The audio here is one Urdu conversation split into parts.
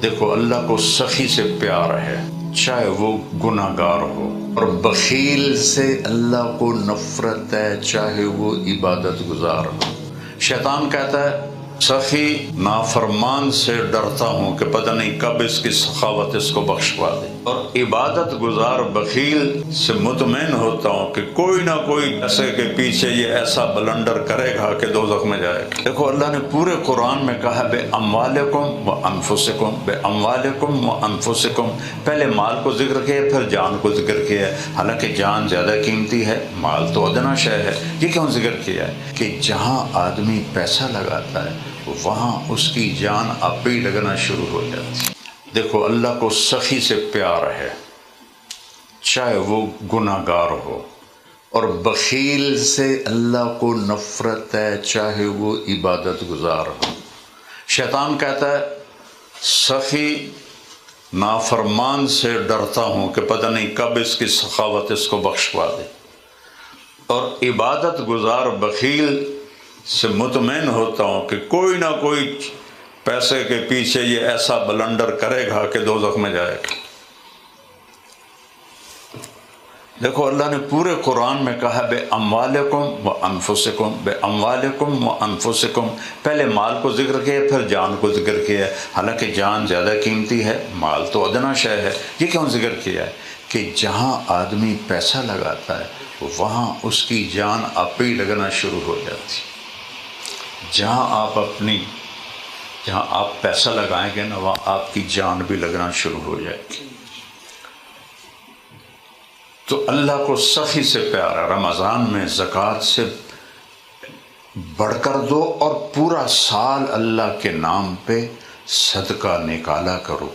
دیکھو اللہ کو سخی سے پیار ہے چاہے وہ گناہ گار ہو، اور بخیل سے اللہ کو نفرت ہے چاہے وہ عبادت گزار ہو۔ شیطان کہتا ہے سخی نافرمان سے ڈرتا ہوں کہ پتہ نہیں کب اس کی سخاوت اس کو بخشوا دے، اور عبادت گزار بخیل سے مطمئن ہوتا ہوں کہ کوئی نہ کوئی ایسے کے پیچھے یہ ایسا بلنڈر کرے گا کہ دوزخ میں جائے گا۔ دیکھو اللہ نے پورے قرآن میں کہا بے اموالکم و انفسکم، بے اموالکم و انفسکم، پہلے مال کو ذکر کیا پھر جان کو ذکر کیا ہے، حالانکہ جان زیادہ قیمتی ہے، مال تو ادنا شے ہے۔ یہ کیوں ذکر کیا ہے کہ جہاں آدمی پیسہ لگاتا ہے وہاں اس کی جان آپ ہی لگنا شروع ہو جاتی ہے۔ دیکھو اللہ کو سخی سے پیار ہے چاہے وہ گناہ گار ہو، اور بخیل سے اللہ کو نفرت ہے چاہے وہ عبادت گزار ہو۔ شیطان کہتا ہے سخی نافرمان سے ڈرتا ہوں کہ پتہ نہیں کب اس کی سخاوت اس کو بخشوا دے، اور عبادت گزار بخیل سے مطمئن ہوتا ہوں کہ کوئی نہ کوئی پیسے کے پیچھے یہ ایسا بلنڈر کرے گا کہ دوزخ میں جائے گا۔ دیکھو اللہ نے پورے قرآن میں کہا بے اموالکم و انفسکم، بے اموالکم و انفسکم، پہلے مال کو ذکر کیا پھر جان کو ذکر کیا ہے، حالانکہ جان زیادہ قیمتی ہے، مال تو ادنا شے ہے۔ یہ کیوں ذکر کیا ہے کہ جہاں آدمی پیسہ لگاتا ہے وہاں اس کی جان آپ ہی لگنا شروع ہو جاتی ہے۔ جہاں آپ پیسہ لگائیں گے نا وہاں آپ کی جان بھی لگنا شروع ہو جائے گی۔ تو اللہ کو سخی سے پیار ہے۔ رمضان میں زکوٰۃ سے بڑھ کر دو اور پورا سال اللہ کے نام پہ صدقہ نکالا کرو۔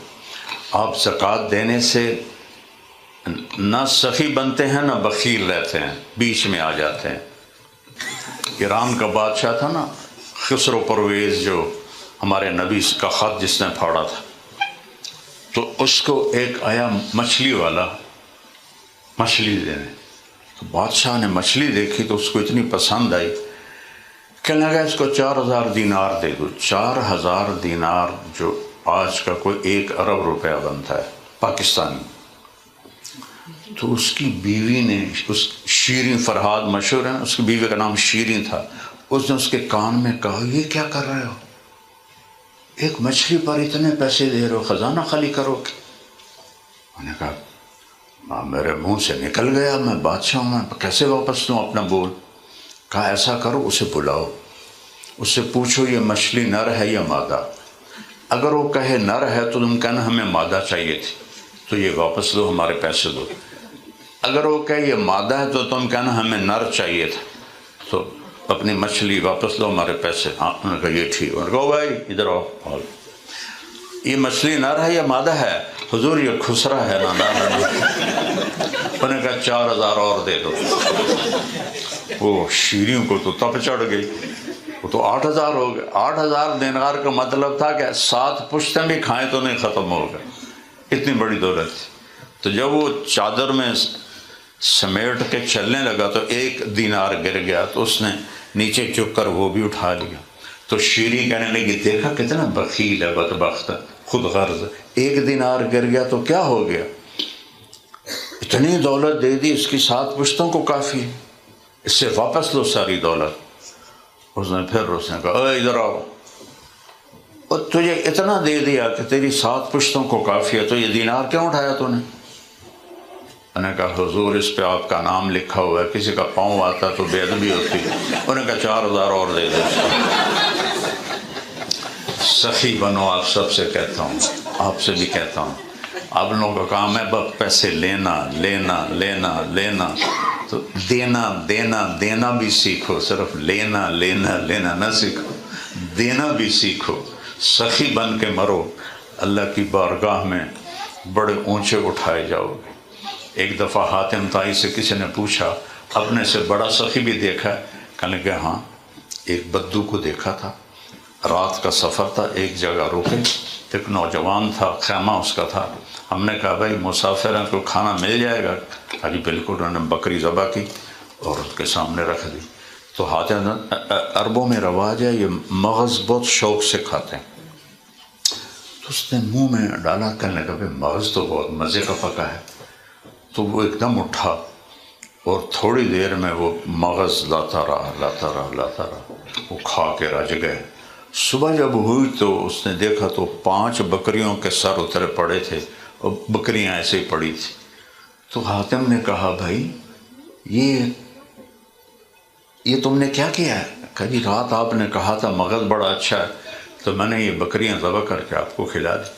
آپ زکوٰۃ دینے سے نہ سخی بنتے ہیں نہ بخیل رہتے ہیں، بیچ میں آ جاتے ہیں۔ ایران کا بادشاہ تھا نا خسرو پرویز، جو ہمارے نبی کا خط جس نے پھاڑا تھا، تو اس کو ایک آیا مچھلی والا مچھلی دینے، تو بادشاہ نے مچھلی دیکھی تو اس کو اتنی پسند آئی، کہنے لگا اس کو 4000 دینار دے دو۔ 4000 دینار جو آج کا کوئی 1 ارب روپیہ بنتا ہے پاکستانی۔ تو اس کی بیوی نے، اس شیریں فرہاد مشہور ہے، اس کی بیوی کا نام شیریں تھا، اس نے اس کے کان میں کہا یہ کیا کر رہے ہو، ایک مچھلی پر اتنے پیسے دے رہے ہو، خزانہ خالی کرو گے؟ میں نے کہا میرے منہ سے نکل گیا، میں بادشاہ ہوں، میں کیسے واپس دوں اپنا بول؟ کہا ایسا کرو اسے بلاؤ، اس سے پوچھو یہ مچھلی نر ہے یا مادہ، اگر وہ کہے نر ہے تو تم کہنا ہمیں مادہ چاہیے تھی تو یہ واپس دو، ہمارے پیسے دو، اگر وہ کہے یہ مادہ ہے تو تم کہنا ہمیں نر چاہیے تھا تو اپنی مچھلی واپس لو، ہمارے پیسے۔ ہاں انہوں نے کہا یہ ٹھیک۔ انہوں نے کہا بھائی ادھر آؤ، یہ مچھلی نر ہے یا مادہ ہے؟ حضور یہ خسرا ہے نا نر ہے۔ انہوں نے کہا 4000 اور دے دو۔ وہ شیریں کو تو تپ چڑھ گئی، وہ تو 8000 ہو گئے۔ 8000 دینار کا مطلب تھا کہ 7 پشتیں بھی کھائیں تو نہیں ختم ہوگا، اتنی بڑی دولت تھی۔ تو جب وہ چادر میں سمیٹ کے چلنے لگا تو 1 دینار گر گیا، تو اس نے نیچے چک کر وہ بھی اٹھا لیا۔ تو شیریں کہنے لگی دیکھا کتنا بخیل ہے، بدبخت، خود غرض، 1 دینار گر گیا تو کیا ہو گیا، اتنی دولت دے دی، اس کی 7 پشتوں کو کافی ہے، اس سے واپس لو ساری دولت۔ اس نے کہا اے ادھر آؤ، اور تجھے اتنا دے دیا کہ تیری 7 پشتوں کو کافی ہے تو یہ دینار کیوں اٹھایا تو نے؟ میں نے کہا حضور اس پہ آپ کا نام لکھا ہوا ہے، کسی کا پاؤں آتا تو بے ادبی ہوتی۔ انہوں نے کہا 4000 اور دے دو۔ سخی بنو، آپ سب سے کہتا ہوں، آپ سے بھی کہتا ہوں، آپ لوگوں کا کام ہے بس پیسے لینا لینا لینا لینا، تو دینا دینا دینا بھی سیکھو، صرف لینا لینا لینا نہ سیکھو، دینا بھی سیکھو۔ سخی بن کے مرو، اللہ کی بارگاہ میں بڑے اونچے اٹھائے جاؤ گے۔ ایک دفعہ حاتم طائی سے کسی نے پوچھا اپنے سے بڑا سخی بھی دیکھا ہے؟ کہنے کہ ہاں، ایک بدو کو دیکھا تھا، رات کا سفر تھا، ایک جگہ رکے، ایک نوجوان تھا، خیمہ اس کا تھا، ہم نے کہا بھائی مسافر ہیں کو کھانا مل جائے گا؟ ابھی بالکل، انہوں نے بکری ذبح کی اور اس کے سامنے رکھ دی۔ تو حاتم، عربوں میں رواج ہے یہ مغز بہت شوق سے کھاتے ہیں، تو اس نے منہ میں ڈالا، کہنے لگا مغز تو بہت مزے کا پکا ہے۔ تو وہ ایک دم اٹھا اور تھوڑی دیر میں وہ مغز لاتا رہا، وہ کھا کے رج گئے۔ صبح جب ہوئی تو اس نے دیکھا تو 5 بکریوں کے سر اترے پڑے تھے اور بکریاں ایسے ہی پڑی تھی۔ تو حاتم نے کہا بھائی یہ تم نے کیا کیا ہے؟ کہا جی رات آپ نے کہا تھا مغز بڑا اچھا ہے تو میں نے یہ بکریاں ذبح کر کے آپ کو کھلا دی۔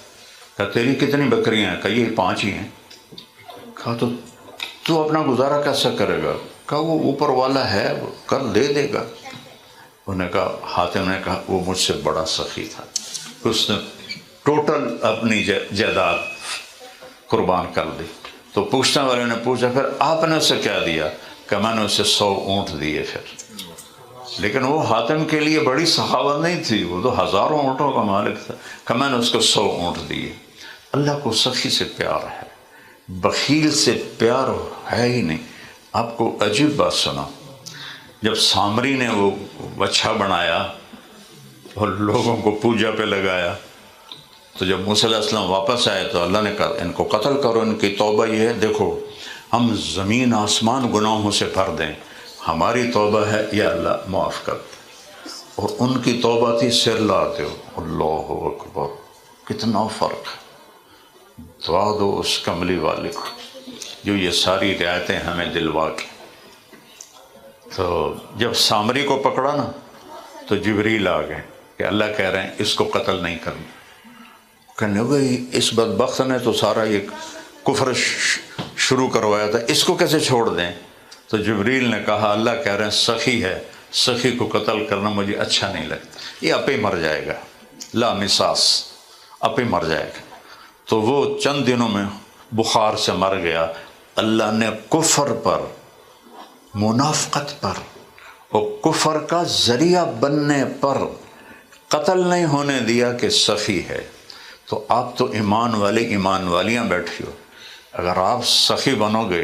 کہا تیری کتنی بکریاں ہیں؟ کہا یہ 5 ہی ہیں۔ کہا تو اپنا گزارا کیسا کرے گا؟ کہا وہ اوپر والا ہے، وہ کل دے دے گا۔ انہوں نے کہا، حاتم نے کہا وہ مجھ سے بڑا سخی تھا، اس نے ٹوٹل اپنی جائیداد قربان کر دی۔ تو پوچھنے والے نے پوچھا پھر آپ نے اسے کیا دیا؟ کہ میں نے اسے 100 اونٹ دیے۔ پھر لیکن وہ حاتم کے لیے بڑی سخاوت نہیں تھی، وہ تو ہزاروں اونٹوں کا مالک تھا، کہ میں نے اس کو 100 اونٹ دیے۔ اللہ کو سخی سے پیار ہے، بخیل سے پیار ہے ہی نہیں۔ آپ کو عجیب بات سنا، جب سامری نے وہ بچھا بنایا اور لوگوں کو پوجا پہ لگایا تو جب موسیٰ علیہ السلام واپس آئے تو اللہ نے کہا ان کو قتل کرو، ان کی توبہ یہ ہے، دیکھو ہم زمین آسمان گناہوں سے بھر دیں، ہماری توبہ ہے یا اللہ معاف کر دے، اور ان کی توبہ تھی سر لاتے ہو۔ اللہ اکبر، کتنا فرق ہے۔ دعا دو اس کملی والے کو جو یہ ساری رعایتیں ہمیں دلوا کے۔ تو جب سامری کو پکڑا نا تو جبریل آ گئے کہ اللہ کہہ رہے ہیں اس کو قتل نہیں کرنا۔ کہنے بھائی اس بدبخت نے تو سارا یہ کفر شروع کروایا تھا، اس کو کیسے چھوڑ دیں؟ تو جبریل نے کہا اللہ کہہ رہے ہیں سخی ہے، سخی کو قتل کرنا مجھے اچھا نہیں لگتا، یہ آپ ہی مر جائے گا، لا مساس، آپ ہی مر جائے گا۔ تو وہ چند دنوں میں بخار سے مر گیا۔ اللہ نے کفر پر، منافقت پر اور کفر کا ذریعہ بننے پر قتل نہیں ہونے دیا کہ سخی ہے۔ تو آپ تو ایمان والے ایمان والیاں بیٹھی ہو، اگر آپ سخی بنو گے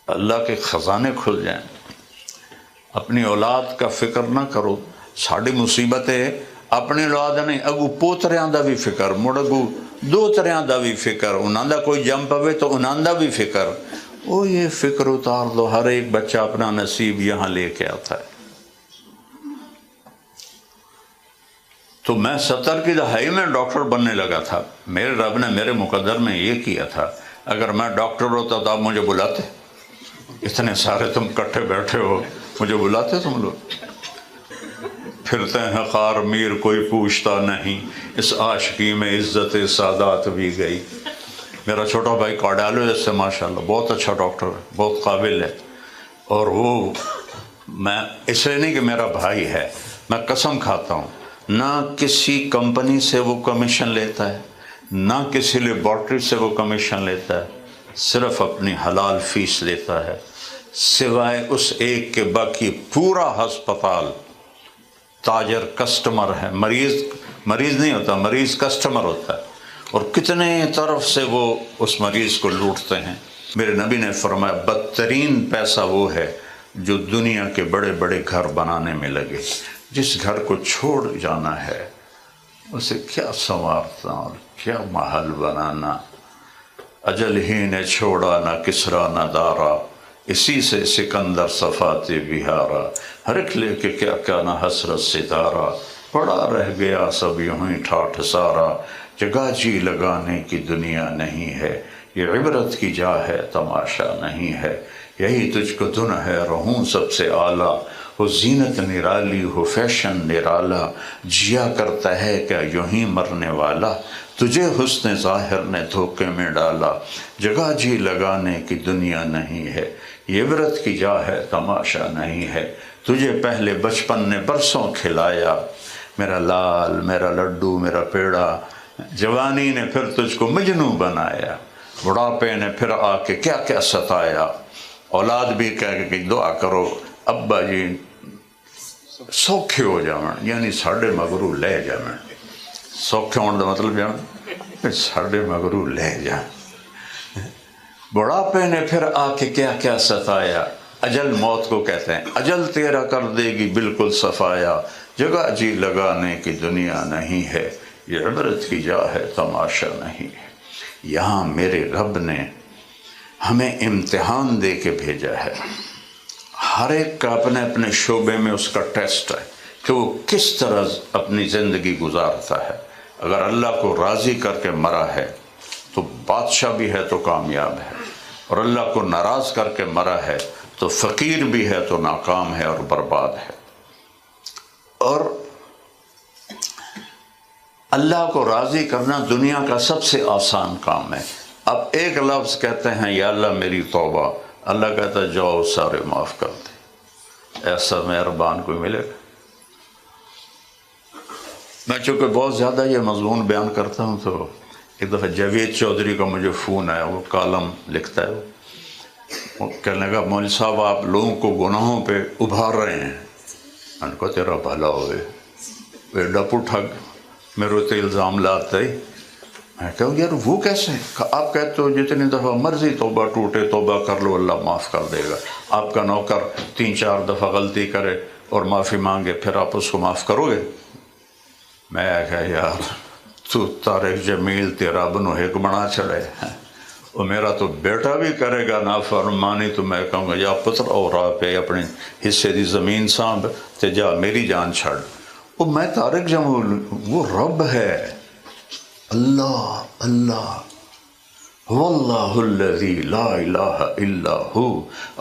اللہ کے خزانے کھل جائیں۔ اپنی اولاد کا فکر نہ کرو، ساڑی مصیبت ہے اپنی اولاد نہیں، اگو پوتریاں دا بھی فکر، مڑ اگو دوتریاں دا بھی فکر، انہاں دا کوئی جم پوے تو انہاں دا بھی فکر۔ وہ یہ فکر اتار دو، ہر ایک بچہ اپنا نصیب یہاں لے کے آتا ہے۔ تو میں 70 کی دہائی میں ڈاکٹر بننے لگا تھا، میرے رب نے میرے مقدر میں یہ کیا تھا، اگر میں ڈاکٹر ہوتا تو آپ مجھے بلاتے؟ اتنے سارے تم کٹھے بیٹھے ہو، مجھے بلاتے تم لوگ؟ پھرتے ہیں خار میر کوئی پوچھتا نہیں، اس عاشقی میں عزت سادات بھی گئی۔ میرا چھوٹا بھائی کارڈیالوجسٹ سے ماشاءاللہ بہت اچھا ڈاکٹر ہے، بہت قابل ہے، اور وہ میں اس لیے نہیں کہ میرا بھائی ہے، میں قسم کھاتا ہوں نہ کسی کمپنی سے وہ کمیشن لیتا ہے، نہ کسی لیبارٹری سے وہ کمیشن لیتا ہے، صرف اپنی حلال فیس لیتا ہے، سوائے اس ایک کے باقی پورا ہسپتال تاجر کسٹمر ہے، مریض نہیں ہوتا، مریض کسٹمر ہوتا ہے، اور کتنے طرف سے وہ اس مریض کو لوٹتے ہیں۔ میرے نبی نے فرمایا بدترین پیسہ وہ ہے جو دنیا کے بڑے بڑے گھر بنانے میں لگے، جس گھر کو چھوڑ جانا ہے اسے کیا سنوارنا اور کیا محل بنانا۔ اجل ہی نے چھوڑا نہ کسرا نہ دارا، اسی سے سکندر صفات بہارا، ہر ایک لے کے کیا کیا نہ حسرت ستارہ، پڑا رہ گیا سب یوں ہی ٹھاٹھ سارا، جگہ جی لگانے کی دنیا نہیں ہے، یہ عبرت کی جا ہے تماشا نہیں ہے، یہی تجھ کو دن ہے رہوں سب سے اعلیٰ، ہو زینت نرالی ہو فیشن نرالا، جیا کرتا ہے کیا یوں ہی مرنے والا، تجھے حسن ظاہر نے دھوکے میں ڈالا، جگہ جی لگانے کی دنیا نہیں ہے، یہ عبرت کی جا ہے تماشا نہیں ہے، تجھے پہلے بچپن نے برسوں کھلایا، میرا لال میرا لڈو میرا پیڑا، جوانی نے پھر تجھ کو مجنوں بنایا، بڑھاپے نے پھر آ کے کیا کیا ستایا، اولاد بھی کہہ کہ دعا کرو ابا جی سوکھے ہو جاون، یعنی ساڑھے مگرو لے جاون، سوکھے ہونے دا مطلب جانا ساڑھے مگرو لے جاون، بڑھاپے نے پھر آ کے کیا کیا ستایا، اجل موت کو کہتے ہیں، اجل تیرا کر دے گی بالکل صفایا، جگہ جی لگانے کی دنیا نہیں ہے، یہ عبرت کی جا ہے تماشا نہیں ہے۔ یہاں میرے رب نے ہمیں امتحان دے کے بھیجا ہے، ہر ایک کا اپنے اپنے شعبے میں اس کا ٹیسٹ ہے کہ وہ کس طرح اپنی زندگی گزارتا ہے۔ اگر اللہ کو راضی کر کے مرا ہے تو بادشاہ بھی ہے تو کامیاب ہے، اور اللہ کو ناراض کر کے مرا ہے تو فقیر بھی ہے تو ناکام ہے اور برباد ہے۔ اور اللہ کو راضی کرنا دنیا کا سب سے آسان کام ہے۔ اب ایک لفظ کہتے ہیں یا اللہ میری توبہ، اللہ کہتا ہے جاؤ سارے معاف کر دے۔ ایسا مہربان کوئی ملے گا؟ میں چونکہ بہت زیادہ یہ مضمون بیان کرتا ہوں تو ایک دفعہ جاوید چودھری کا مجھے فون آیا، وہ کالم لکھتا ہے، وہ کہنے لگا مولوی صاحب آپ لوگوں کو گناہوں پہ ابھار رہے ہیں۔ میں نے کہا تیرا بھلا ہوئے، بیڈا پٹھگ میرے تو الزام لاتا ہی۔ میں کہا یار وہ کیسے؟ آپ کہتے ہو جتنی دفعہ مرضی توبہ ٹوٹے توبہ کر لو اللہ معاف کر دے گا۔ آپ کا نوکر 3-4 دفعہ غلطی کرے اور معافی مانگے پھر آپ اس کو معاف کرو گے؟ میں کہا یار تو طارق جمیل تیرا بنو ایک بنا چھڑے ہیں، اور میرا تو بیٹا بھی کرے گا نافرمانی تو میں کہوں گا یا پتر اور آپ اپنے حصے دی زمین سانب تے جا میری جان چھڑ۔ وہ میں طارق جمیل، وہ رب ہے، اللہ اللہ واللہ الذی لا الہ الا ہو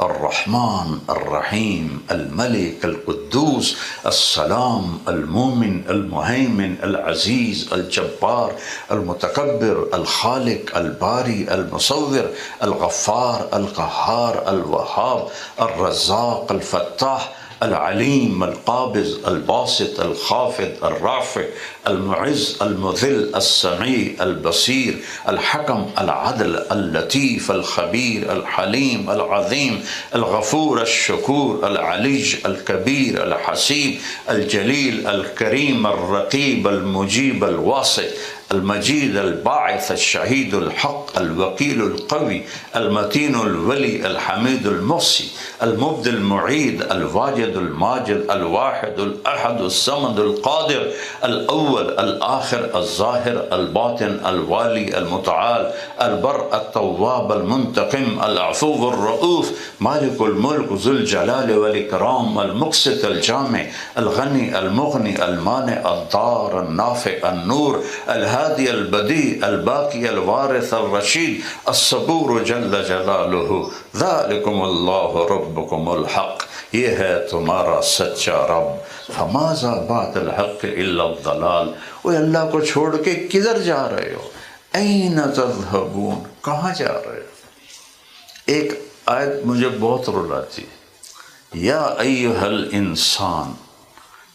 الرحمن الرحیم الملک القدوس السلام المومن المہیمن العزیز الجبار المتکبر الخالق الباری المصور الغفار القہار الوہاب الرزاق الفتاح العلیم القابض الباسط الخافض الرافع المعز المذل السمیع البصیر الحکم العدل اللطیف الخبیر الحلیم العظیم الغفور الشکور العلی الکبیر الحسیب الجلیل الکریم الرقیب المجیب الواسع المجید الباعث الشہید الحق الوکیل القوی المتین الولی الحمید المحصی المبدی المعید الواجد الماجد الواحد الاحد الصمد القادر الاول الآخر الظاہر الباطن الوالی المتعال البر التواب المنتقم العفو الرؤوف مالک الملک ذو الجلال والاکرام المقسط الجامع الغنی المغنی المانع الضار النافع النور الهادي البديع الباقي الوارث الرشيد الصبور جل جلالہ ذالکم اللہ ربکم الحق، یہ ہے تمہارا سچا رب۔ فماذا بعد الحق الا الضلال، وہ اللہ کو چھوڑ کے کدھر جا رہے ہو؟ این تذہبون، کہاں جا رہے ہو؟ ایک آیت مجھے بہت رلاتی ہے، یا ایہا الانسان،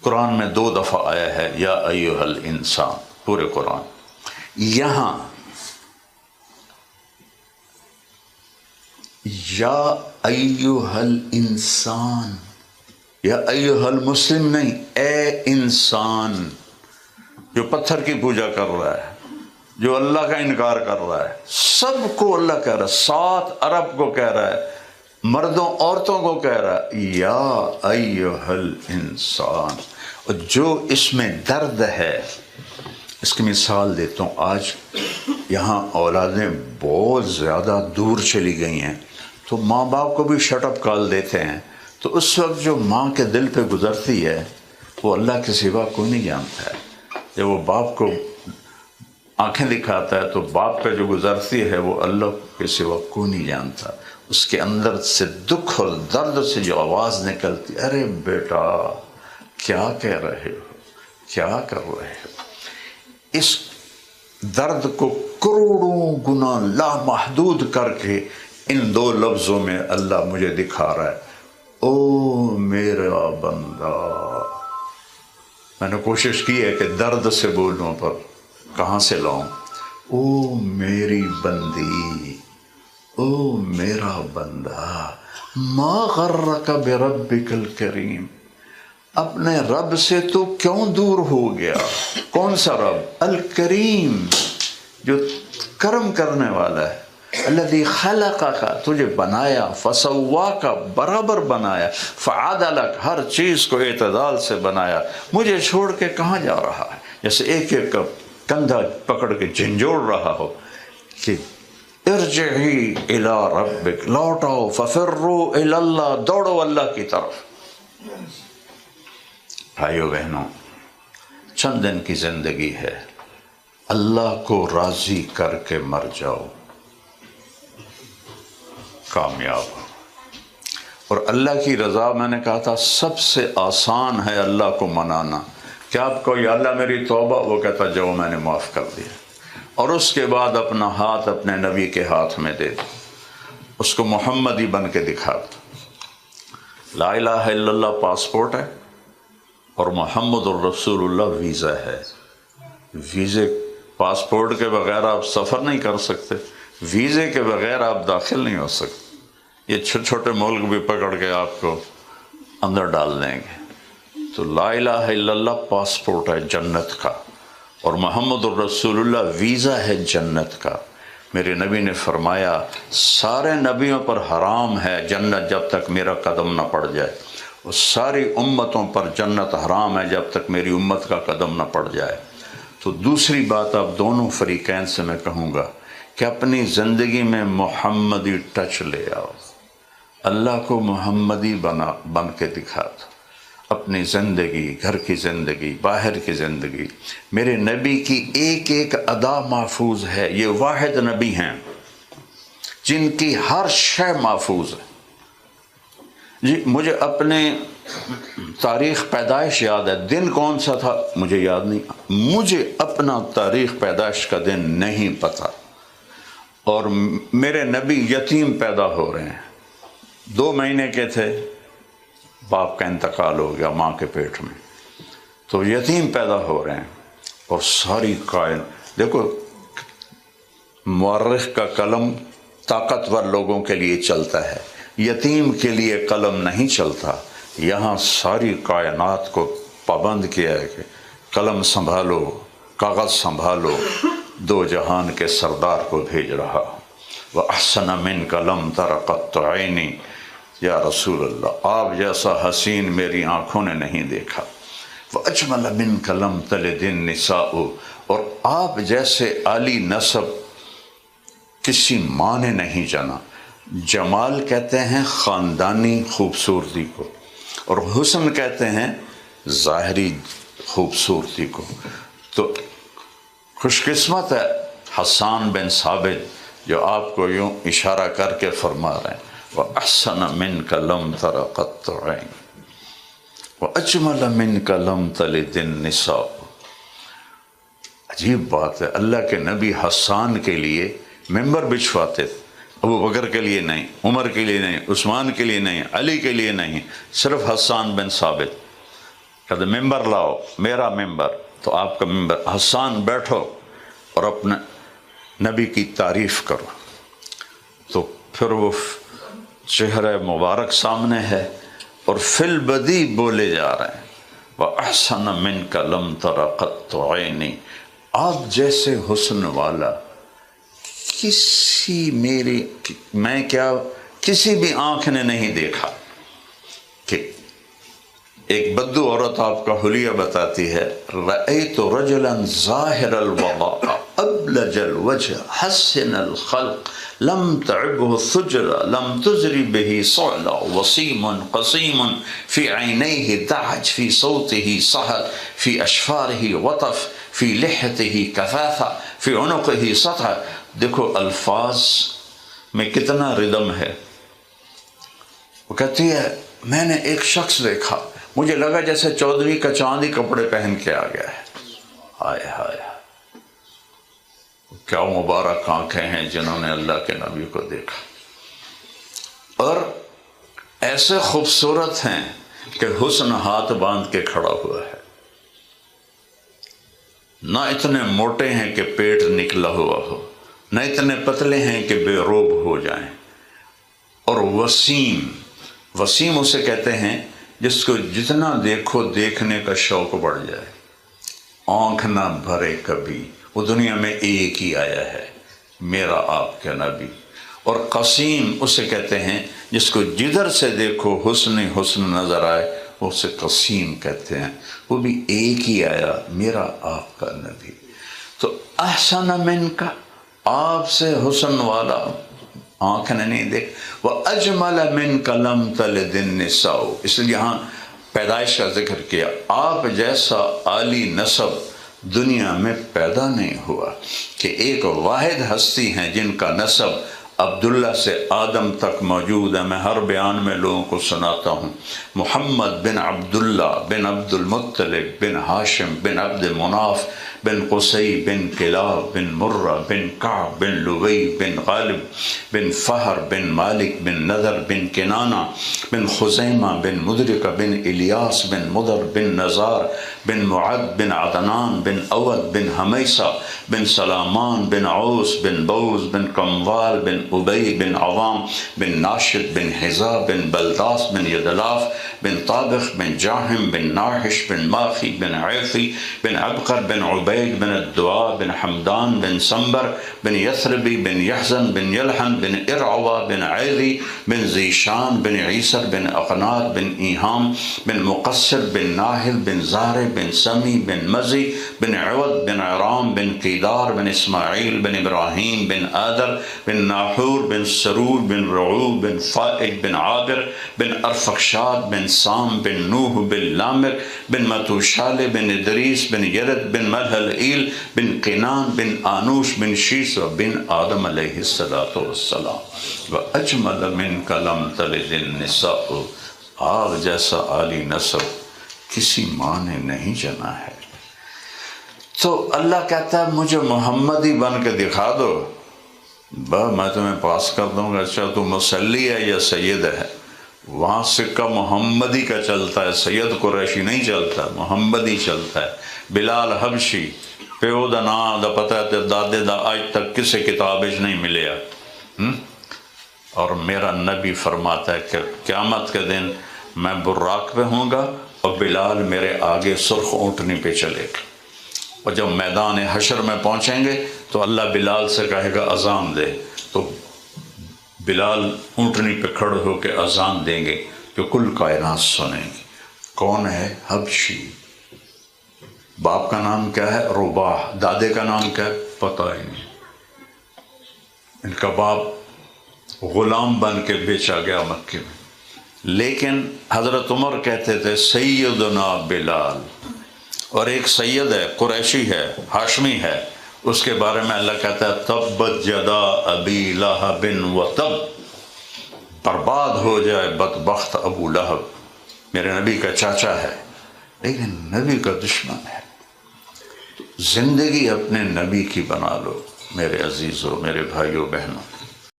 قرآن میں 2 دفعہ آیا ہے یا ایہا الانسان پورے قرآن۔ یہاں یا ایہا الانسان، یا ایہا المسلم نہیں، اے انسان جو پتھر کی پوجا کر رہا ہے، جو اللہ کا انکار کر رہا ہے، سب کو اللہ کہہ رہا ہے، 7 ارب کو کہہ رہا ہے، مردوں عورتوں کو کہہ رہا ہے یا ایہا الانسان۔ اور جو اس میں درد ہے، اس کی مثال دیتا ہوں۔ آج یہاں اولادیں بہت زیادہ دور چلی گئی ہیں تو ماں باپ کو بھی شٹ اپ کال دیتے ہیں، تو اس وقت جو ماں کے دل پہ گزرتی ہے وہ اللہ کے سوا کوئی نہیں جانتا ہے۔ جب وہ باپ کو آنکھیں دکھاتا ہے تو باپ پہ جو گزرتی ہے وہ اللہ کے سوا کوئی نہیں جانتا۔ اس کے اندر سے دکھ اور درد سے جو آواز نکلتی، ارے بیٹا کیا کہہ رہے ہو، کیا کر رہے ہو؟ اس درد کو کروڑوں گنا لامحدود کر کے ان 2 لفظوں میں اللہ مجھے دکھا رہا ہے، او میرا بندہ۔ میں نے کوشش کی ہے کہ درد سے بولوں پر کہاں سے لاؤں، او میری بندی، او میرا بندہ، ما غرک بربک الکریم، اپنے رب سے تو کیوں دور ہو گیا؟ کون سا رب؟ الکریم، جو کرم کرنے والا ہے۔ الذی خلقک تجھے بنایا، فسواک برابر بنایا، فعدلک ہر چیز کو اعتدال سے بنایا، مجھے چھوڑ کے کہاں جا رہا ہے؟ جیسے ایک ایک کا کندھا پکڑ کے جھنجھوڑ رہا ہو کہ ارجعی الی ربک، لوٹاؤ، ففروا الی اللہ، دوڑو اللہ کی طرف۔ بھائیو بہنوں، چند دن کی زندگی ہے، اللہ کو راضی کر کے مر جاؤ، کامیاب ہو۔ اور اللہ کی رضا، میں نے کہا تھا سب سے آسان ہے اللہ کو منانا۔ کیا آپ کو یا اللہ میری توبہ، وہ کہتا جاؤ میں نے معاف کر دیا، اور اس کے بعد اپنا ہاتھ اپنے نبی کے ہاتھ میں دے دو، اس کو محمدی بن کے دکھا دو۔ لا الہ الا اللہ پاسپورٹ ہے، اور محمد الرسول اللہ ویزا ہے۔ ویزے، پاسپورٹ کے بغیر آپ سفر نہیں کر سکتے، ویزے کے بغیر آپ داخل نہیں ہو سکتے۔ یہ چھوٹے چھوٹے ملک بھی پکڑ کے آپ کو اندر ڈال دیں گے۔ تو لا الہ الا اللہ پاسپورٹ ہے جنت کا، اور محمد الرسول اللہ ویزا ہے جنت کا۔ میرے نبی نے فرمایا سارے نبیوں پر حرام ہے جنت جب تک میرا قدم نہ پڑ جائے، اور ساری امتوں پر جنت حرام ہے جب تک میری امت کا قدم نہ پڑ جائے۔ تو دوسری بات اب دونوں فریقین سے میں کہوں گا کہ اپنی زندگی میں محمدی ٹچ لے آؤ، اللہ کو محمدی بن کے دکھا دو۔ اپنی زندگی، گھر کی زندگی، باہر کی زندگی، میرے نبی کی ایک ایک ادا محفوظ ہے۔ یہ واحد نبی ہیں جن کی ہر شے محفوظ ہے۔ جی مجھے اپنے تاریخ پیدائش یاد ہے، دن کون سا تھا مجھے یاد نہیں، مجھے اپنا تاریخ پیدائش کا دن نہیں پتہ۔ اور میرے نبی یتیم پیدا ہو رہے ہیں، 2 مہینے کے تھے، باپ کا انتقال ہو گیا ماں کے پیٹ میں، تو یتیم پیدا ہو رہے ہیں۔ اور ساری کائنات، دیکھو مورخ کا قلم طاقتور لوگوں کے لیے چلتا ہے، یتیم کے لیے قلم نہیں چلتا۔ یہاں ساری کائنات کو پابند کیا ہے کہ قلم سنبھالو، کاغذ سنبھالو، 2 جہان کے سردار کو بھیج رہا ہوں۔ وَأَحْسَنَ مِنْكَ لَمْ تَرَ قَطُّ عَيْنِي، یا رسول اللہ آپ جیسا حسین میری آنکھوں نے نہیں دیکھا۔ وَأَجْمَلَ مِنْكَ لَمْ تَلِدِ النِّسَاءُ، اور آپ جیسے عالی نسب کسی ماں نے نہیں جنا۔ جمال کہتے ہیں خاندانی خوبصورتی کو، اور حسن کہتے ہیں ظاہری خوبصورتی کو۔ تو خوش قسمت ہے حسان بن ثابت جو آپ کو یوں اشارہ کر کے فرما رہے ہیں وَأَحْسَنَ مِنْكَ لَمْ تَرَ قَطُّ عَيْنٍ وَأَجْمَلَ مِنْكَ لَمْ تَلِدِ النِّسَاءُ۔ عجیب بات ہے، اللہ کے نبی حسان کے لیے ممبر بچھواتے تھے، ابو بکر کے لیے نہیں، عمر کے لیے نہیں، عثمان کے لیے نہیں، علی کے لیے نہیں، صرف حسان بن ثابت۔ کہتے ممبر لاؤ، میرا ممبر، تو آپ کا ممبر، حسان بیٹھو اور اپنے نبی کی تعریف کرو۔ تو پھر وہ چہرہ مبارک سامنے ہے اور فی البدی بولے جا رہے ہیں وَأَحْسَنَ مِنْكَ لَمْ تَرَ قَطُّ عَيْنِي، آپ جیسے حسن والا میں کیا کسی بھی آنکھ نے نہیں دیکھا۔ کہ ایک بدو عورت آپ کا حلیہ بتاتی ہے رأیت رجلا ظاہر الوضاء ابلج الوجہ حسن الخلق لم تعبه ثجرا لم تزری به صعلا وسیم قسیم فی عینیہ دعج فی صوته صہد فی اشفارہ وطف فی لحیتہ کثاثہ فی عنقہ سطح۔ دیکھو الفاظ میں کتنا ردم ہے۔ وہ کہتی ہے میں نے ایک شخص دیکھا، مجھے لگا جیسے چودھری کا چاندی کپڑے پہن کے آ گیا ہے۔ ہائے ہائے، کیا مبارک آنکھیں ہیں جنہوں نے اللہ کے نبی کو دیکھا، اور ایسے خوبصورت ہیں کہ حسن ہاتھ باندھ کے کھڑا ہوا ہے، نہ اتنے موٹے ہیں کہ پیٹ نکلا ہوا ہو، نہ اتنے پتلے ہیں کہ بے روب ہو جائیں، اور وسیم اسے کہتے ہیں جس کو جتنا دیکھو دیکھنے کا شوق بڑھ جائے، آنکھ نہ بھرے کبھی۔ وہ دنیا میں ایک ہی آیا ہے، میرا آپ کا نبی اور قسیم اسے کہتے ہیں جس کو جدھر سے دیکھو حسن حسن نظر آئے، اسے قسیم کہتے ہیں۔ وہ بھی ایک ہی آیا، میرا آپ کا نبی۔ تو احسن من کا، آپ سے حسن والا آنکھ نے نہیں دیکھ، وَأَجْمَلَ مِنْكَ لَمْ تَلِدِ النِّسَاءُ، اس لیے یہاں پیدائش کا ذکر کیا۔ آپ جیسا عالی نسب دنیا میں پیدا نہیں ہوا، کہ ایک واحد ہستی ہیں جن کا نسب عبداللہ سے آدم تک موجود ہے۔ میں ہر بیان میں لوگوں کو سناتا ہوں، محمد بن عبداللہ بن عبد المطلب بن ہاشم بن عبد مناف بن قصی بن کلاب بن مرہ بن کعب بن لوی بن غالب بن فہر بن مالک بن نذر بن کنانہ بن خزیمہ بن مدرکہ بن الیاس بن مدر بن نزار بن معد بن عدنان بن اود بن حمیسہ بن سلامان بن عوس بن بوز بن کموال بن ابی بن عوام بن ناشد بن حزا بن بلداس بن یدلاف بن طابخ بن جاہم بن ناحش بن ماخی بن عیفی بن عبقر بن عبید بن الدعاء بن حمدان بن سنبر بن یثربی بن یحزن بن یلحن بن ارعوا بن عیلی بن زیشان بن عیسر بن اقنات بن ایہام بن مقصر بن ناہل بن زہر بن سمی بن مزی بن عوض بن عرام بن قیدار بن اسماعیل بن ابراہیم بن آدر بن ناحور بن سرور بن رعوب بن فائق بن عابر بن ارفخشاد بن سام بن نوح بن لامر بن متوشال بن ادریس بن یرد بن ملحلئیل بن قینان بن آنوش بن شیس بن آدم علیہ السلام۔ وَأَجْمَلَ مِنْكَ لَمْ تَلِدِ النِّسَاءُ، آپ جیسا عالی نسب کسی ماں نے نہیں جنا ہے۔ تو اللہ کہتا ہے مجھے محمدی بن کے دکھا دو، میں تمہیں پاس کر دوں گا۔ اچھا تو مسلی ہے یا سید ہے؟ وہاں سکہ محمدی کا چلتا ہے، سید قریشی نہیں چلتا، محمدی چلتا ہے۔ بلال حبشی پیو دا نام دا پتہ ہے دادے دا آج تک کسے کتابش نہیں ملیا۔ اور میرا نبی فرماتا ہے کہ قیامت کے دن میں براق پہ ہوں گا اور بلال میرے آگے سرخ اونٹنی پہ چلے گا، اور جب میدان حشر میں پہنچیں گے تو اللہ بلال سے کہے گا اذان دے، تو بلال اونٹنی پہ کھڑے ہو کے اذان دیں گے جو کل کائنات سنیں گے۔ کون ہے؟ حبشی۔ باپ کا نام کیا ہے؟ رباح۔ دادے کا نام کیا ہے؟ پتہ ہی نہیں۔ ان کا باپ غلام بن کے بیچا گیا مکے میں، لیکن حضرت عمر کہتے تھے سیدنا بلال، اور ایک سید ہے، قریشی ہے، ہاشمی ہے، اس کے بارے میں اللہ کہتا ہے تبت یدا ابی لہب وتب، برباد ہو جائے بدبخت ابو لہب۔ میرے نبی کا چاچا ہے لیکن نبی کا دشمن ہے۔ زندگی اپنے نبی کی بنا لو میرے عزیزوں، میرے بھائیوں بہنوں۔